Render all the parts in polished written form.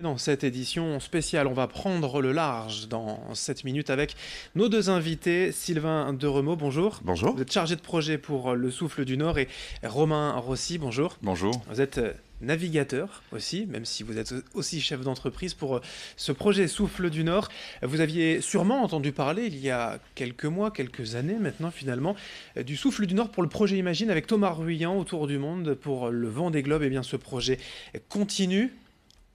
Dans cette édition spéciale, on va prendre le large dans 7 minutes avec nos deux invités. Sylvain Deremot, bonjour. Bonjour. Vous êtes chargé de projet pour le Souffle du Nord, et Romain Rossi, bonjour. Bonjour. Vous êtes navigateur aussi, même si vous êtes aussi chef d'entreprise pour ce projet Souffle du Nord. Vous aviez sûrement entendu parler il y a quelques mois, quelques années maintenant finalement, du Souffle du Nord pour le projet Imagine avec Thomas Ruyant autour du monde pour le Vendée Globe. Et bien ce projet continue.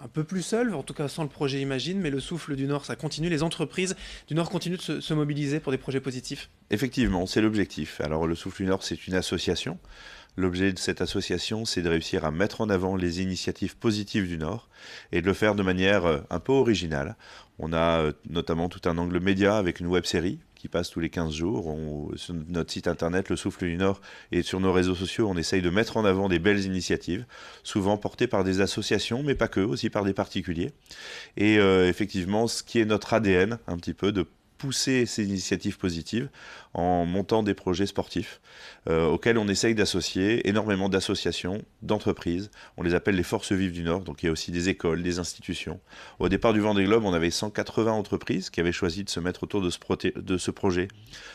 Un peu plus seul, en tout cas sans le projet Imagine, mais le Souffle du Nord, ça continue. Les entreprises du Nord continuent de se mobiliser pour des projets positifs. Effectivement, c'est l'objectif. Alors le Souffle du Nord, c'est une association. L'objet de cette association, c'est de réussir à mettre en avant les initiatives positives du Nord et de le faire de manière un peu originale. On a notamment tout un angle média avec une web-série qui passe tous les 15 jours. Sur notre site internet, Le Souffle du Nord, et sur nos réseaux sociaux, on essaye de mettre en avant des belles initiatives, souvent portées par des associations, mais pas que, aussi par des particuliers. Et effectivement, ce qui est notre ADN, un petit peu, de pousser ces initiatives positives en montant des projets sportifs auxquels on essaye d'associer énormément d'associations, d'entreprises. On les appelle les forces vives du Nord, donc il y a aussi des écoles, des institutions. Au départ du Vendée Globe, on avait 180 entreprises qui avaient choisi de se mettre autour de ce projet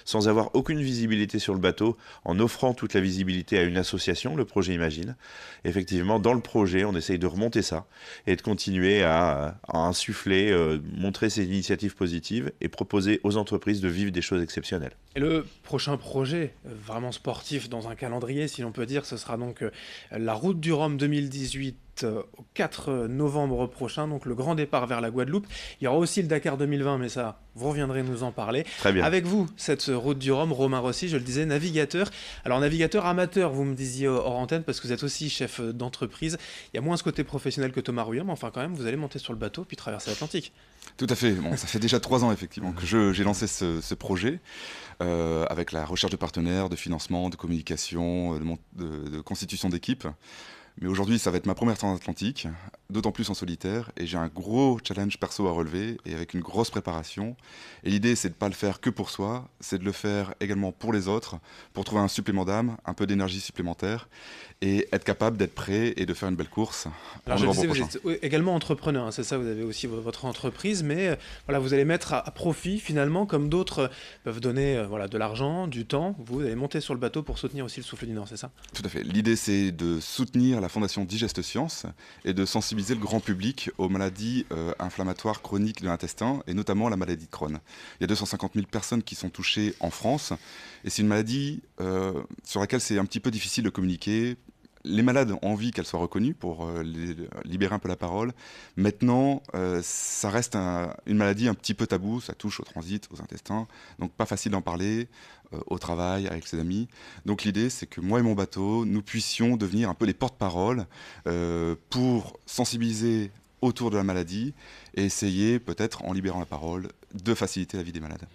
sans avoir aucune visibilité sur le bateau, en offrant toute la visibilité à une association, le projet Imagine. Effectivement, dans le projet, on essaye de remonter ça et de continuer à insuffler, montrer ces initiatives positives et proposer aux entreprises de vivre des choses exceptionnelles. Et le prochain projet, vraiment sportif dans un calendrier, si l'on peut dire, ce sera donc la Route du Rhum 2018 au 4 novembre prochain, donc le grand départ vers la Guadeloupe. Il y aura aussi le Dakar 2020, mais ça, vous reviendrez nous en parler. Très bien. Avec vous, cette Route du Rhum, Romain Rossi, je le disais, navigateur. Alors navigateur amateur, vous me disiez hors antenne, parce que vous êtes aussi chef d'entreprise. Il y a moins ce côté professionnel que Thomas Ruyant, mais enfin quand même, vous allez monter sur le bateau puis traverser l'Atlantique. Tout à fait. Bon, ça fait déjà 3 ans effectivement que j'ai lancé ce projet avec la recherche de partenaires, de financement, de communication, de constitution d'équipe. Mais aujourd'hui, ça va être ma première transatlantique, d'autant plus en solitaire, et j'ai un gros challenge perso à relever, et avec une grosse préparation. Et l'idée, c'est de ne pas le faire que pour soi, c'est de le faire également pour les autres, pour trouver un supplément d'âme, un peu d'énergie supplémentaire, et être capable d'être prêt et de faire une belle course Alors en je le novembre disais, prochain. vous êtes également entrepreneur, hein, c'est ça, vous avez aussi votre entreprise, mais voilà, vous allez mettre à profit finalement, comme d'autres peuvent donner voilà, de l'argent, du temps, vous allez monter sur le bateau pour soutenir aussi le Souffle du Nord, c'est ça? Tout à fait. L'idée, c'est de soutenir la fondation Digeste Science et de sensibiliser le grand public aux maladies inflammatoires chroniques de l'intestin, et notamment la maladie de Crohn. Il y a 250 000 personnes qui sont touchées en France, et c'est une maladie sur laquelle c'est un petit peu difficile de communiquer. Les malades ont envie qu'elle soit reconnue pour libérer un peu la parole. Maintenant, ça reste une maladie un petit peu taboue, ça touche au transit, aux intestins, donc pas facile d'en parler au travail, avec ses amis. Donc l'idée, c'est que moi et mon bateau, nous puissions devenir un peu les porte-parole pour sensibiliser autour de la maladie et essayer, peut-être en libérant la parole, de faciliter la vie des malades.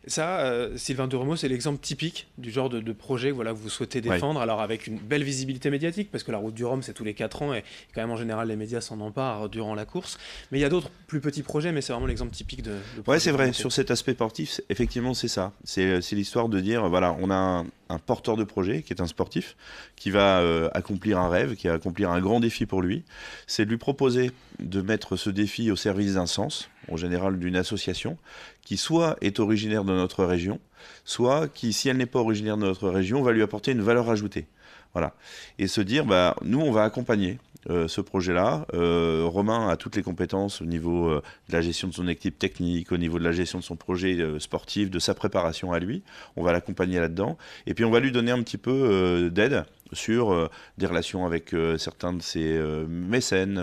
Ça, Sylvain Deremot, c'est l'exemple typique du genre de projet voilà, que vous souhaitez Oui. défendre, alors avec une belle visibilité médiatique, parce que la Route du Rhum, c'est tous les 4 ans, et quand même en général, les médias s'en emparent durant la course. Mais il y a d'autres plus petits projets, mais c'est vraiment l'exemple typique de Ouais, projet c'est vrai. volonté. Sur cet aspect sportif, effectivement, c'est ça. C'est l'histoire de dire, voilà, on a un porteur de projet qui est un sportif, qui va accomplir un rêve, qui va accomplir un grand défi pour lui. C'est de lui proposer de mettre ce défi au service d'un sens, en général d'une association, qui soit est originaire de notre région, soit qui, si elle n'est pas originaire de notre région, va lui apporter une valeur ajoutée. Voilà. Et se dire, bah, nous, on va accompagner ce projet-là. Romain a toutes les compétences au niveau de la gestion de son équipe technique, au niveau de la gestion de son projet sportif, de sa préparation à lui. On va l'accompagner là-dedans. Et puis, on va lui donner un petit peu d'aide sur des relations avec certains de ses mécènes,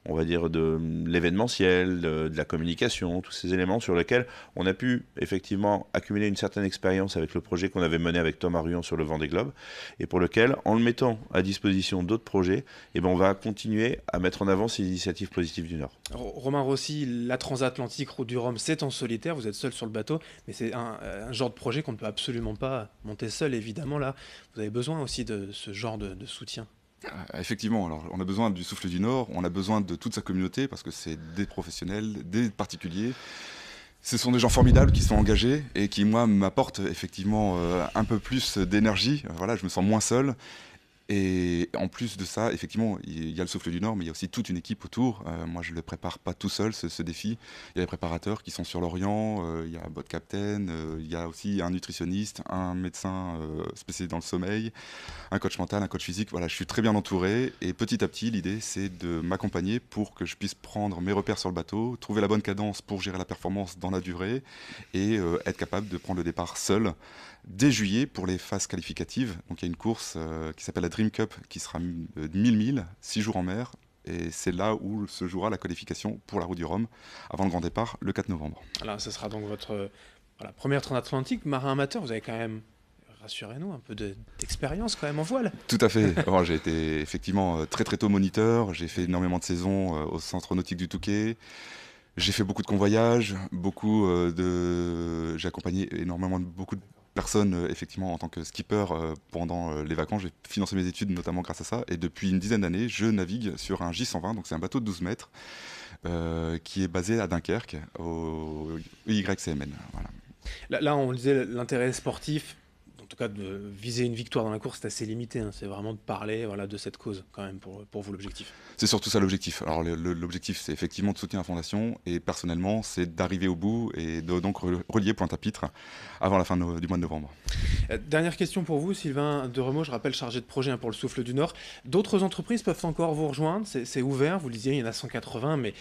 on va dire de l'événementiel, de la communication, tous ces éléments sur lesquels on a pu effectivement accumuler une certaine expérience avec le projet qu'on avait mené avec Thomas Ruyant sur le Vendée Globe, et pour lequel, en le mettant à disposition d'autres projets, eh ben, on va continuer à mettre en avant ces initiatives positives du Nord. Romain Rossi, la transatlantique Route du Rhum, c'est en solitaire, vous êtes seul sur le bateau, mais c'est un genre de projet qu'on ne peut absolument pas monter seul, évidemment. Là, vous avez besoin aussi de ce genre de soutien. Effectivement, alors on a besoin du Souffle du Nord, on a besoin de toute sa communauté parce que c'est des professionnels, des particuliers. Ce sont des gens formidables qui sont engagés et qui, moi, m'apportent effectivement un peu plus d'énergie. Voilà, je me sens moins seul. Et en plus de ça, effectivement, il y a le Souffle du Nord, mais il y a aussi toute une équipe autour. Moi, je ne le prépare pas tout seul, ce défi. Il y a les préparateurs qui sont sur Lorient, il y a Bot Captain, il y a aussi un nutritionniste, un médecin spécialisé dans le sommeil, un coach mental, un coach physique. Voilà, je suis très bien entouré. Et petit à petit, l'idée, c'est de m'accompagner pour que je puisse prendre mes repères sur le bateau, trouver la bonne cadence pour gérer la performance dans la durée et être capable de prendre le départ seul dès juillet pour les phases qualificatives. Donc il y a une course qui s'appelle la Dream Cup qui sera de 1000 milles, 6 jours en mer. Et c'est là où se jouera la qualification pour la Route du Rhum avant le grand départ le 4 novembre. Alors, ce sera donc votre première transatlantique. Marin amateur, vous avez quand même, rassurez-nous, un peu d'expérience quand même en voile. Tout à fait. Alors, j'ai été effectivement très très tôt moniteur. J'ai fait énormément de saisons au centre nautique du Touquet. J'ai fait beaucoup de convoyages, j'ai accompagné énormément beaucoup de personnes effectivement en tant que skipper pendant les vacances. J'ai financé mes études notamment grâce à ça. Et depuis une dizaine d'années, je navigue sur un J120, donc c'est un bateau de 12 mètres qui est basé à Dunkerque au YCMN. Voilà. Là, on le disait, l'intérêt sportif, en tout cas de viser une victoire dans la course, c'est assez limité. C'est vraiment de parler de cette cause quand même pour vous l'objectif. C'est surtout ça l'objectif. Alors l'objectif, c'est effectivement de soutenir la fondation et personnellement, c'est d'arriver au bout et de donc relier Pointe-à-Pitre avant la fin du mois de novembre. Dernière question pour vous, Sylvain Deremaux, je rappelle chargé de projet pour le Souffle du Nord. D'autres entreprises peuvent encore vous rejoindre, c'est ouvert, vous le disiez, il y en a 180, mais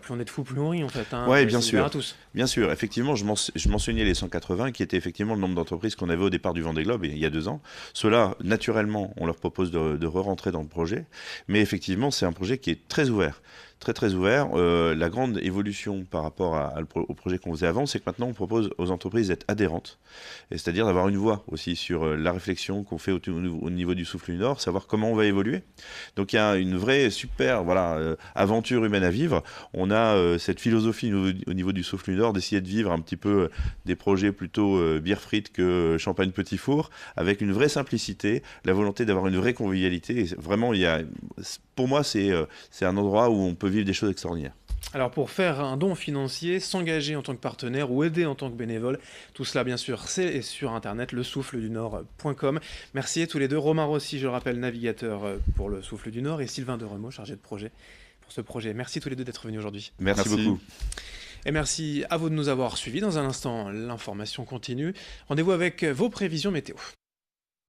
plus on est de fous, plus on rit en fait. Oui, bien sûr. À tous. Bien sûr, effectivement, je mentionnais les 180 qui étaient effectivement le nombre d'entreprises qu'on avait au départ du Vendée Globe il y a 2 ans. Ceux-là, naturellement, on leur propose de re-rentrer dans le projet, mais effectivement, c'est un projet qui est très ouvert. Très ouvert. La grande évolution par rapport au projet qu'on faisait avant, c'est que maintenant on propose aux entreprises d'être adhérentes, c'est-à-dire d'avoir une voix aussi sur la réflexion qu'on fait au niveau du Souffle du Nord, savoir comment on va évoluer. Donc il y a une vraie super aventure humaine à vivre. On a cette philosophie au niveau du Souffle du Nord d'essayer de vivre un petit peu des projets plutôt bière frite que champagne petit four, avec une vraie simplicité, la volonté d'avoir une vraie convivialité. Et vraiment, pour moi, c'est un endroit où on peut vivre des choses extraordinaires. Alors pour faire un don financier, s'engager en tant que partenaire ou aider en tant que bénévole, tout cela bien sûr c'est sur internet lesouffledunord.com. Merci à tous les deux, Romain Rossi, je le rappelle, navigateur pour le Souffle du Nord, et Sylvain Deremaux, chargé de projet pour ce projet. Merci tous les deux d'être venus aujourd'hui. Merci beaucoup. Et merci à vous de nous avoir suivis. Dans un instant, l'information continue. Rendez-vous avec vos prévisions météo.